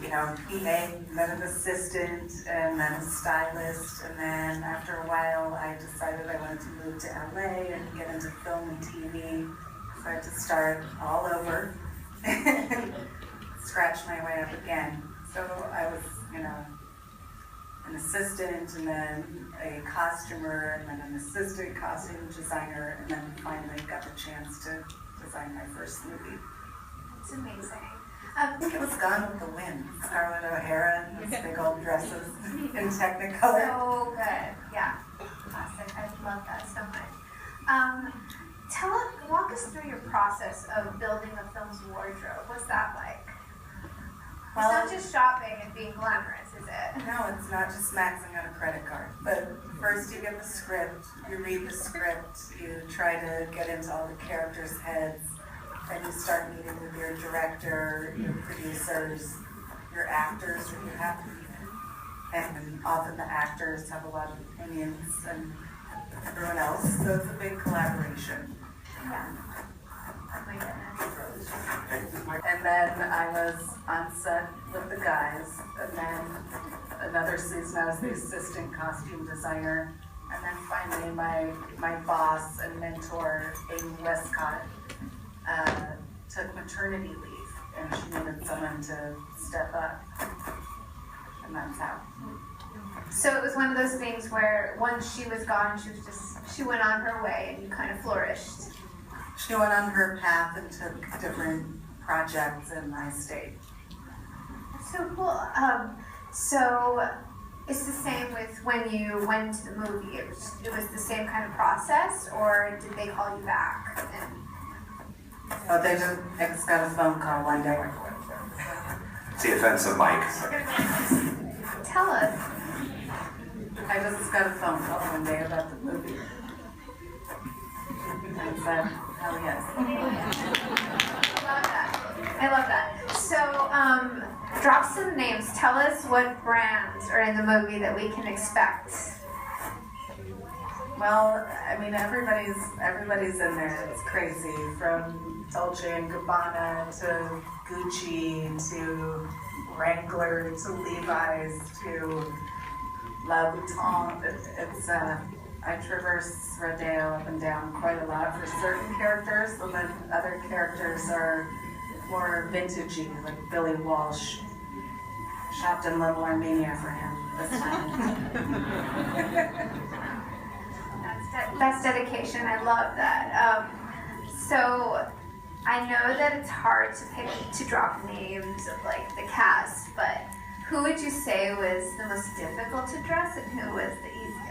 PA, then an assistant, and then a stylist, and then after a while I decided I wanted to move to LA and get into film and TV, so I had to start all over and scratch my way up again. So I was, an assistant, and then a costumer, and then an assistant costume designer, and then finally got the chance to design my first movie. It's amazing. I think it was Gone with the Wind. Scarlett O'Hara in those big old dresses in Technicolor. So good, yeah. Classic. I love that so much. Walk us through your process of building a film's wardrobe. What's that like? Well, it's not just shopping and being glamorous, is it? No, it's not just maxing out a credit card. But first you get the script, you read the script, you try to get into all the characters' heads, and you start meeting with your director, your producers, your actors, or you have to even. And often the actors have a lot of opinions and everyone else, so it's a big collaboration. Yeah. Oh my goodness. And then I was on set with the guys, and then another season I was the assistant costume designer, and then finally my boss and mentor, Amy Westcott, took maternity leave, and she needed someone to step up, and that's how. So it was one of those things where once she was gone, she went on her way and you kind of flourished. She went on her path and took different projects, and I stayed. That's so cool. So it's the same with when you went to the movie. It was the same kind of process, or did they call you back? Oh, they just got a phone call one day. It's the offensive mic. Tell us. I just got a phone call one day about the movie. I said, hell yes. I love that. So, drop some names. Tell us what brands are in the movie that we can expect. Well, I mean, everybody's in there. It's crazy. From Dolce & Gabbana to Gucci to Wrangler to Levi's to La Vuitton. It's I traverse Rodeo up and down quite a lot for certain characters, and then other characters are more vintagey, like Billy Walsh. Shopped in Little Armenia for him this time. That's dedication. I love that. So I know that it's hard to drop names of like the cast, but who would you say was the most difficult to dress and who was the easiest?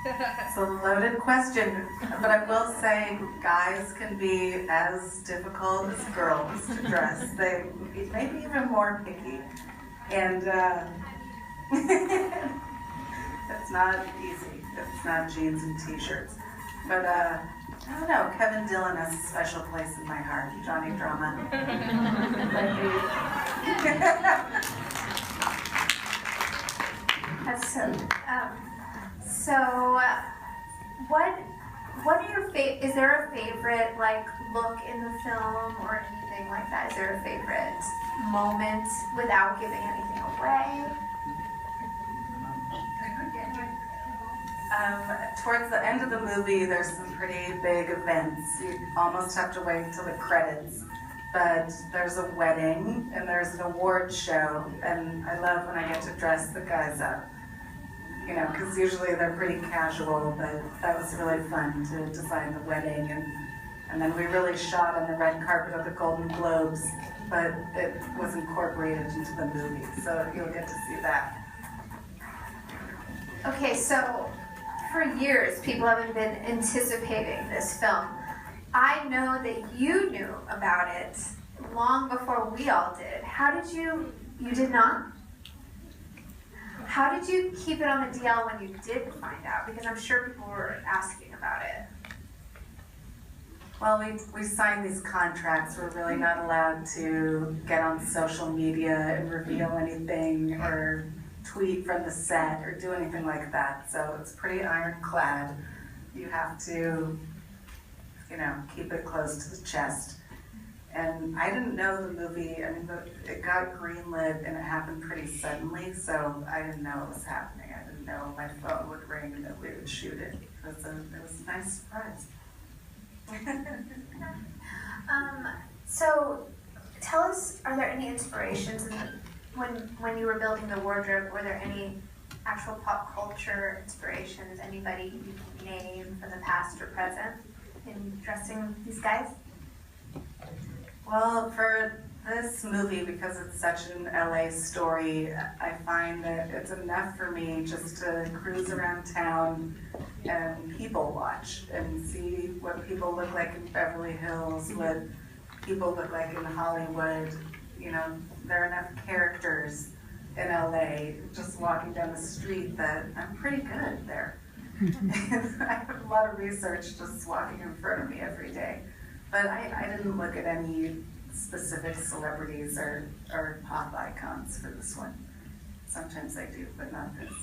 It's a loaded question, but I will say guys can be as difficult as girls to dress. They may be even more picky, and it's not easy. It's not jeans and t-shirts. But I don't know, Kevin Dillon has a special place in my heart. Johnny Drama. That's so. What are your is there a favorite like look in the film or anything like that? Is there a favorite moment without giving anything away? Towards the end of the movie, there's some pretty big events. You almost have to wait until the credits. But there's a wedding and there's an award show, and I love when I get to dress the guys up. You know, because usually they're pretty casual, but that was really fun to design the wedding. And then we really shot on the red carpet of the Golden Globes, but it was incorporated into the movie, so you'll get to see that. Okay, so for years, people haven't been anticipating this film. I know that you knew about it long before we all did. How did you did not? How did you keep it on the DL when you did find out? Because I'm sure people were asking about it. Well, we signed these contracts. We're really not allowed to get on social media and reveal anything or tweet from the set or do anything like that. So it's pretty ironclad. You have to, keep it close to the chest. And I didn't know the movie, I mean, it got greenlit and it happened pretty suddenly, so I didn't know it was happening. I didn't know my phone would ring and that we would shoot it. It was a nice surprise. So tell us, are there any inspirations when you were building the wardrobe? Were there any actual pop culture inspirations? Anybody you can name from the past or present in dressing these guys? Well, for this movie, because it's such an LA story, I find that it's enough for me just to cruise around town and people watch and see what people look like in Beverly Hills, what people look like in Hollywood. You know, there are enough characters in LA just walking down the street that I'm pretty good there. I have a lot of research just walking in front of me every day. But I didn't look at any specific celebrities or pop icons for this one. Sometimes I do, but not this.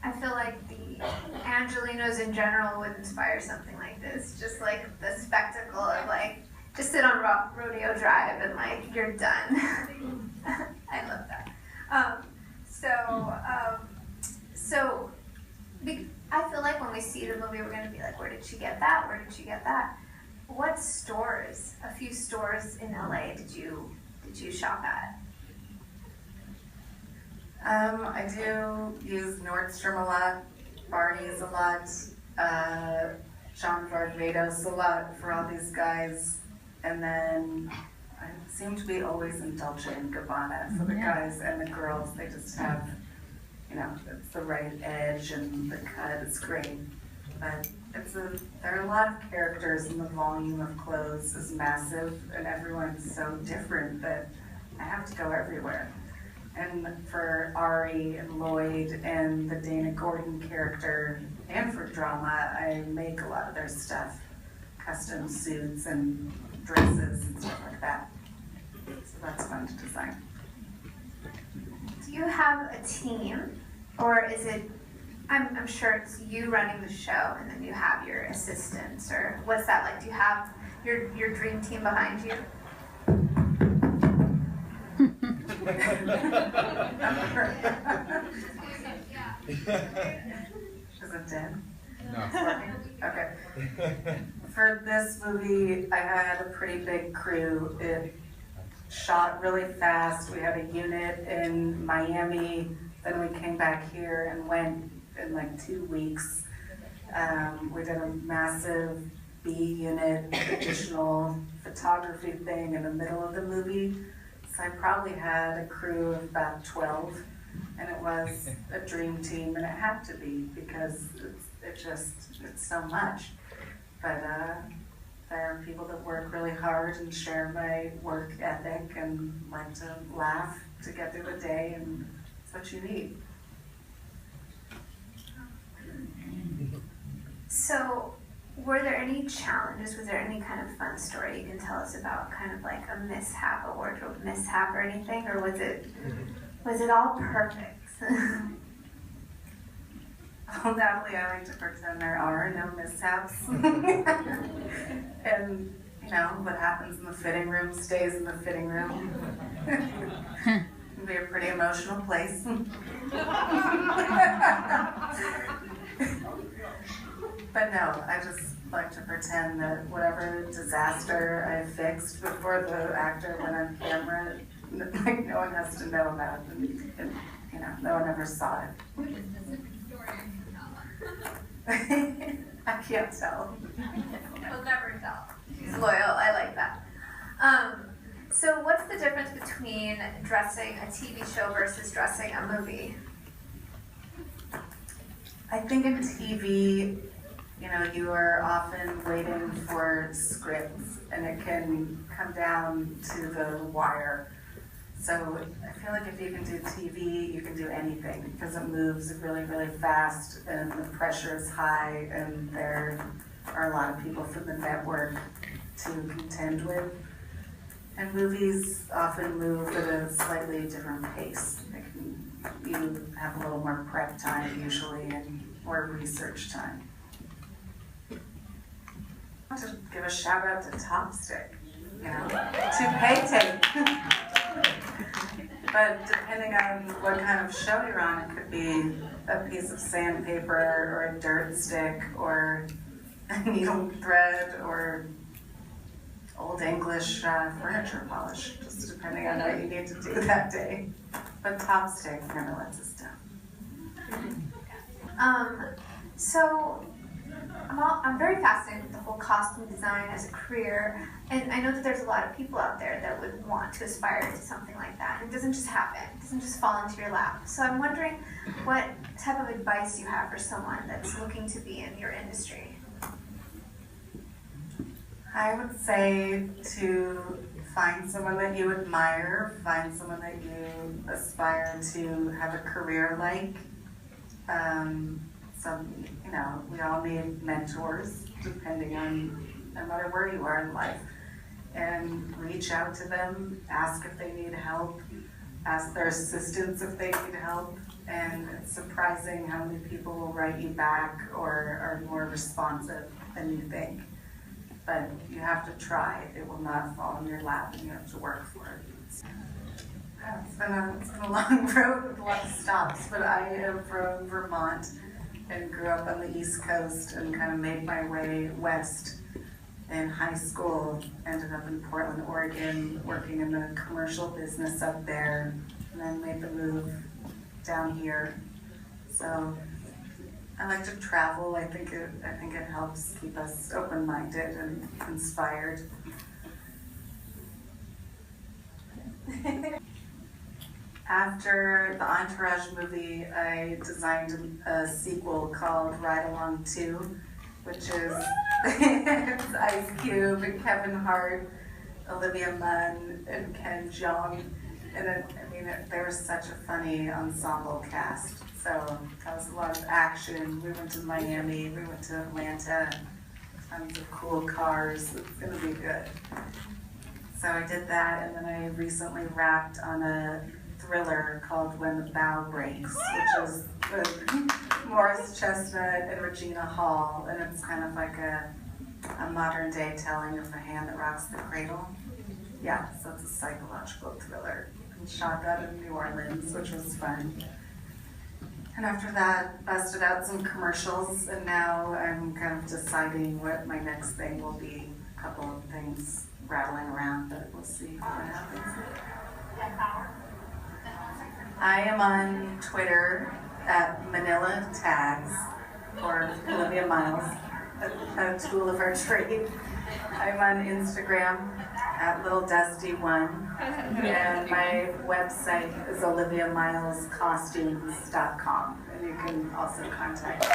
I feel like the Angelinos in general would inspire something like this. Just like the spectacle of like, just sit on Rodeo Drive and like, you're done. I love that. I feel like when we see the movie, we're going to be like, where did she get that? Where did she get that? What stores, a few stores in LA did you shop at? I do use Nordstrom a lot, Barney's a lot, John Varvatos a lot for all these guys, and then I seem to be always in Dolce & Gabbana for the guys and the girls. They just have, you know, it's the right edge and the cut is great. But there are a lot of characters and the volume of clothes is massive and everyone's so different that I have to go everywhere. And for Ari and Lloyd and the Dana Gordon character, and for drama, I make a lot of their stuff, custom suits and dresses and stuff like that. So that's fun to design. Do you have a team, or is it, I'm sure it's you running the show and then you have your assistants, or what's that like? Do you have your dream team behind you? Is it dead? No. Okay. For this movie, I had a pretty big crew. It shot really fast. We had a unit in Miami, then we came back here and went in like 2 weeks. We did a massive B unit additional photography thing in the middle of the movie. So I probably had a crew of about 12, and it was a dream team, and it had to be because it's so much. But there are people that work really hard and share my work ethic and like to laugh to get through the day, and it's what you need. So, were there any challenges? Was there any kind of fun story you can tell us about, kind of like a mishap, a wardrobe mishap or anything, or was it all perfect? Well, Natalie, I like to pretend there are no mishaps. And, you know, what happens in the fitting room stays in the fitting room. It can be a pretty emotional place. But no, I just like to pretend that whatever disaster I fixed before the actor went on camera, like no one has to know about it, and you know, no one ever saw it. What is the specific story you can tell? I can't tell. We'll never tell. She's loyal. I like that. So what's the difference between dressing a TV show versus dressing a movie? I think in TV, you know, you are often waiting for scripts, and it can come down to the wire. So I feel like if you can do TV, you can do anything because it moves really, really fast, and the pressure is high, and there are a lot of people from the network to contend with. And movies often move at a slightly different pace. You have a little more prep time usually, and more research time. I want to give a shout out to Topstick. toupee tape. But depending on what kind of show you're on, it could be a piece of sandpaper or a dirt stick or a needle thread or Old English furniture polish, just depending on what you need to do that day. But Tom's take never lets us down. So I'm very fascinated with the whole costume design as a career, and I know that there's a lot of people out there that would want to aspire to something like that. It doesn't just happen. It doesn't just fall into your lap. So I'm wondering what type of advice you have for someone that's looking to be in your industry. I would say to find someone that you admire, find someone that you aspire to have a career like. We all need mentors, depending on no matter where you are in life. And reach out to them, ask if they need help, ask their assistants if they need help. And it's surprising how many people will write you back or are more responsive than you think. But you have to try. It will not fall in your lap, and you have to work for it. It's been a long road with a lot of stops, but I am from Vermont and grew up on the East Coast and kind of made my way west in high school. Ended up in Portland, Oregon, working in the commercial business up there, and then made the move down here. So I like to travel. I think it helps keep us open-minded and inspired. After the Entourage movie, I designed a sequel called Ride Along 2, which is it's Ice Cube and Kevin Hart, Olivia Munn, and Ken Jeong. And they were such a funny ensemble cast. So that was a lot of action. We went to Miami, we went to Atlanta, tons of cool cars. It's gonna be good. So I did that, and then I recently wrapped on a thriller called When the Bow Breaks, which is with Morris Chestnut and Regina Hall, and it's kind of like a modern day telling of The Hand That Rocks the Cradle. Yeah, so it's a psychological thriller. And shot that in New Orleans, which was fun. And after that, busted out some commercials, and now I'm kind of deciding what my next thing will be. A couple of things rattling around, but we'll see what happens. I am on Twitter at Manila Tags, or Olivia Miles, a tool of our trade. I'm on Instagram at LittleDusty1, and my website is oliviamilescostumes.com, and you can also contact me.